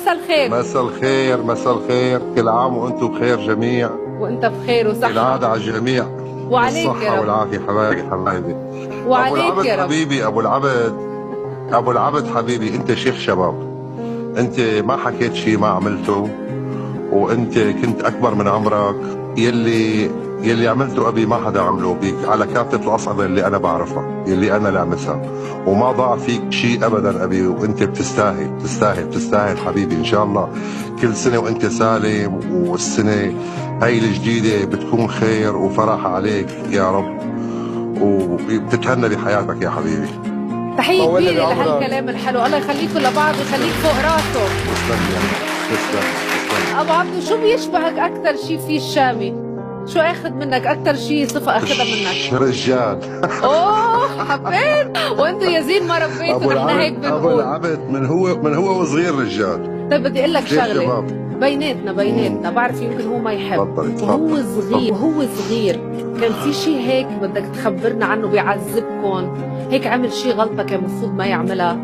مساء الخير. مساء الخير، مساء الخير، كل عام وانتم بخير جميع. وانت بخير وصحة. العادة على الجميع. وعليك يا بالصحة رب. والعافية حبايبي. أبو وعليك العبد يا رب. حبيبي، أبو العبد حبيبي، أنت شيخ شباب. أنت ما حكيت شيء ما عملته، وأنت كنت أكبر من عمرك. يلي عملته أبي ما حدا عمله بيك على كافة الأصعدة اللي أنا بعرفها، يلي أنا لامسها، وما ضاع فيك شيء أبدا أبي، وأنت بتستاهل حبيبي. إن شاء الله كل سنة وأنت سالم، والسنة هاي الجديدة بتكون خير وفرح عليك يا رب، وبتتهنى بحياتك يا حبيبي. تحية كبيرة لهالكلام الحلو، الله يخليكم لبعض ويخليك فوق راسه. تسلم يا رب. تسلم. ابو عبدو، شو بيشبهك اكثر شيء فيه الشامي؟ شو اخذ منك اكثر شيء صفة اخذها منك؟ رجال. اوه حبيت. وانتو يا زين ما ربيتوا، نحن هيك بنقول. ابو العبد من هو وصغير رجال. طيب بدي اقول لك شغله، شباب. بيناتنا بعرف يمكن هو ما يحب. تفضل. وهو صغير كان في شيء هيك بدك تخبرنا عنه بيعذبكم، هيك عمل شيء غلطة كان المفروض ما يعملها،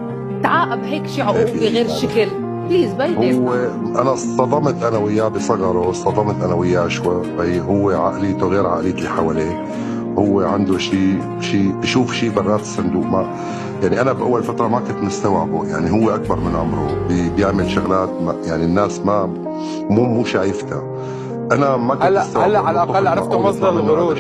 تعاقب هيك شيء عقوق بغير شكل، بليز بيناتنا. هو انا اصطدمت انا وياه بصغره، اصطدمت انا وياه شوي. هو عقليته غير عقلية اللي حواليه. هو عنده شيء بشوف شيء برات الصندوق. ما يعني انا باول فتره ما كنت مستوعبه. يعني هو اكبر من عمره، بيعمل شغلات يعني الناس ما مو شايفتها. انا ما كنت هلا على الاقل عرفت مصدر الغرور.